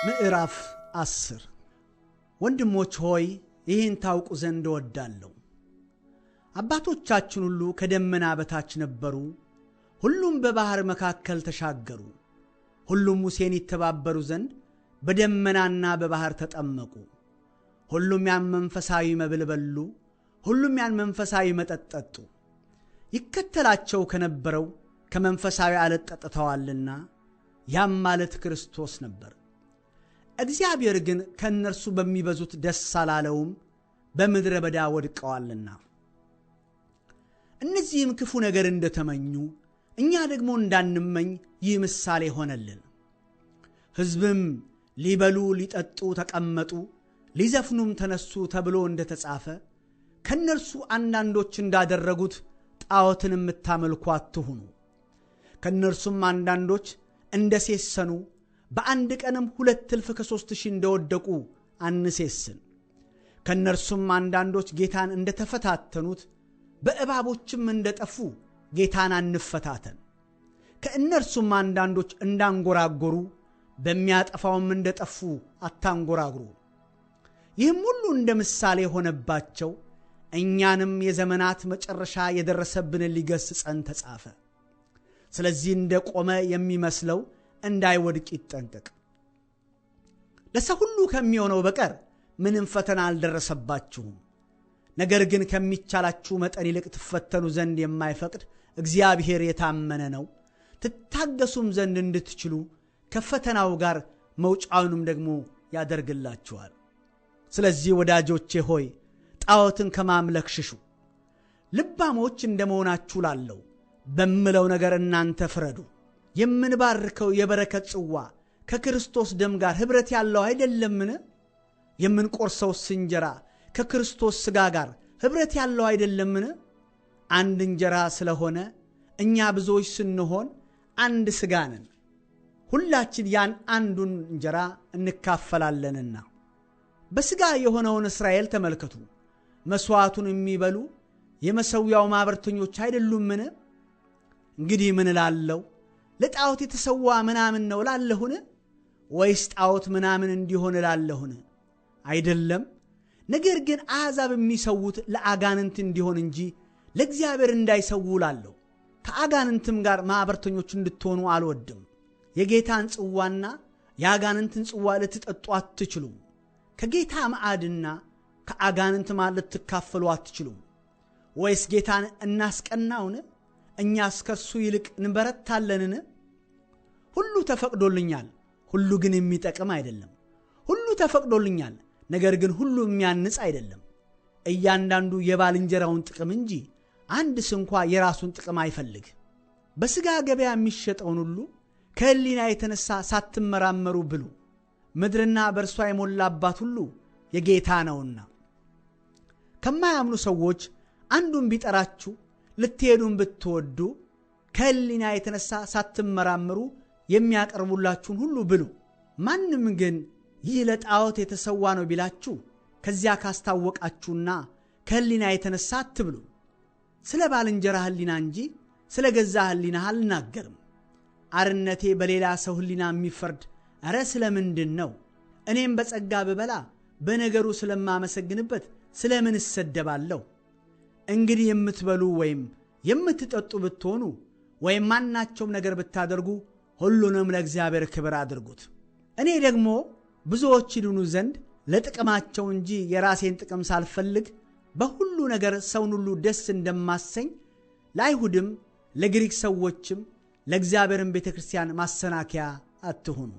ምዕራፍ 10 ወንድሞች ሆይ ይህን ታውቁ ዘንድ እወዳለሁ። አባቶቻችን ሁሉ ከደመና በታች ነበሩ፣ ሁሉም በባህር መካከል ተሻገሩ። ሁሉም ሙሴን ይተባበሩ ዘንድ በደመናና በባህር ተጠመቁ። ሁሉም ያን መንፈሳዊ መብል በሉ፣ ሁሉም ያን መንፈሳዊ መጠጥ ጠጡ። ይከተላቸው ከነበረው ከመንፈሳዊ ዓለት ጠጥተዋልና፣ ያም ማለት ክርስቶስ ነበር። እግዚአብሔር ግን ከእነርሱ በሚበዙት ደስ አላለውም፣ በምድረ በዳ ወድቀዋልና። እነዚህም ክፉ ነገር እንደተመኙ እኛ ደግሞ እንዳንመኝ ይህ ምሳሌ ሆነልን። ሕዝብም ሊበሉ ሊጠጡ ተቀመጡ፣ ሊዘፍኑም ተነሱ ተብሎ እንደተጻፈ ከእነርሱ አንዳንዶች እንዳደረጉት ጣዖትን የምታመልኩ አትሁኑ። ከእነርሱም አንዳንዶች እንደሴሰኑ በአንድ ቀንም 2,000 እንደወደቁ አንሴስን። ከእነርሱም አንዳንዶች ጌታን እንደተፈታተኑት በእባቦችም እንደጠፉ ጌታን አንፈታተን። ከእነርሱም አንዳንዶች እንዳንጎራጎሩ በሚያጠፋውም እንደጠፉ አታንጎራጉሩ። ይህም ሁሉ እንደ ምሳሌ ሆነባቸው፣ እኛንም የዘመናት መጨረሻ የደረሰብንን ሊገሥጸን ተጻፈ። ስለዚህ እንደ ቆመ የሚመስለው እንዳይወድቅ ይጠንቀቅ። ለሰው ሁሉ ከሚሆነው በቀር ምንም ፈተና አልደረሰባችሁም። ነገር ግን ከሚቻላችሁ መጠን ይልቅ ትፈተኑ ዘንድ የማይፈቅድ እግዚአብሔር የታመነ ነው፣ ትታገሱም ዘንድ እንድትችሉ ከፈተናው ጋር መውጫውንም ደግሞ ያደርግላችኋል። ስለዚህ ወዳጆቼ ሆይ ጣዖትን ከማምለክ ሽሹ። ልባሞች እንደመሆናችሁ ላለው በምለው ነገር እናንተ ፍረዱ። የምንባርከው የበረከት ጽዋ ከክርስቶስ ደም ጋር ኅብረት ያለው አይደለምን? የምንቆርሰውስ እንጀራ ከክርስቶስ ሥጋ ጋር ኅብረት ያለው አይደለምን? አንድ እንጀራ ስለሆነ እኛ ብዙዎች ስንሆን አንድ ሥጋ ነን፣ ሁላችን ያን አንዱን እንጀራ እንካፈላለንና። በሥጋ የሆነውን እስራኤል ተመልከቱ። መሥዋዕቱን የሚበሉ የመሠዊያው ማኅበርተኞች አይደሉምን? እንግዲህ ምን እላለሁ? ለጣዖት የተሰዋ ምናምን ነው እላለሁን? ወይስ ጣዖት ምናምን እንዲሆን እላለሁን? አይደለም። ነገር ግን አሕዛብ የሚሰዉት ለአጋንንት እንዲሆን እንጂ ለእግዚአብሔር እንዳይሰዉ እላለሁ። ከአጋንንትም ጋር ማኅበርተኞች እንድትሆኑ አልወድም። የጌታን ጽዋና የአጋንንትን ጽዋ ልትጠጡ አትችሉም። ከጌታ ማዕድና ከአጋንንት ማዕድ ልትካፈሉ አትችሉም። ወይስ ጌታን እናስቀናውን? እኛስ ከእርሱ ይልቅ እንበረታለንን? ሁሉ ተፈቅዶልኛል፣ ሁሉ ግን የሚጠቅም አይደለም። ሁሉ ተፈቅዶልኛል፣ ነገር ግን ሁሉ የሚያንጽ አይደለም። እያንዳንዱ የባልንጀራውን ጥቅም እንጂ አንድ ስንኳ የራሱን ጥቅም አይፈልግ። በሥጋ ገበያ የሚሸጠውን ሁሉ ከሕሊና የተነሣ ሳትመራመሩ ብሉ። ምድርና በእርሷ የሞላባት ሁሉ የጌታ ነውና። ከማያምኑ ሰዎች አንዱን ቢጠራችሁ ልትሄዱን ብትወዱ ከሕሊና የተነሣ ሳትመራመሩ የሚያቀርቡላችሁን ሁሉ ብሉ። ማንም ግን ይህ ለጣዖት የተሰዋ ነው ቢላችሁ ከዚያ ካስታወቃችሁና ከሕሊና የተነሣ አትብሉ። ስለ ባልንጀራ ሕሊና እንጂ ስለ ገዛ ሕሊናህ አልናገርም። አርነቴ በሌላ ሰው ሕሊና የሚፈርድ ኧረ ስለ ምንድን ነው? እኔም በጸጋ ብበላ በነገሩ ስለማመሰግንበት ስለ ምን እሰደባለሁ? እንግዲህ የምትበሉ ወይም የምትጠጡ ብትሆኑ ወይም ማናቸውም ነገር ብታደርጉ ሁሉንም ለእግዚአብሔር ክብር አድርጉት። እኔ ደግሞ ብዙዎች ይድኑ ዘንድ ለጥቅማቸው እንጂ የራሴን ጥቅም ሳልፈልግ በሁሉ ነገር ሰውን ሁሉ ደስ እንደማሰኝ ለአይሁድም ለግሪክ ሰዎችም ለእግዚአብሔርም ቤተ ክርስቲያን ማሰናከያ አትሁኑ።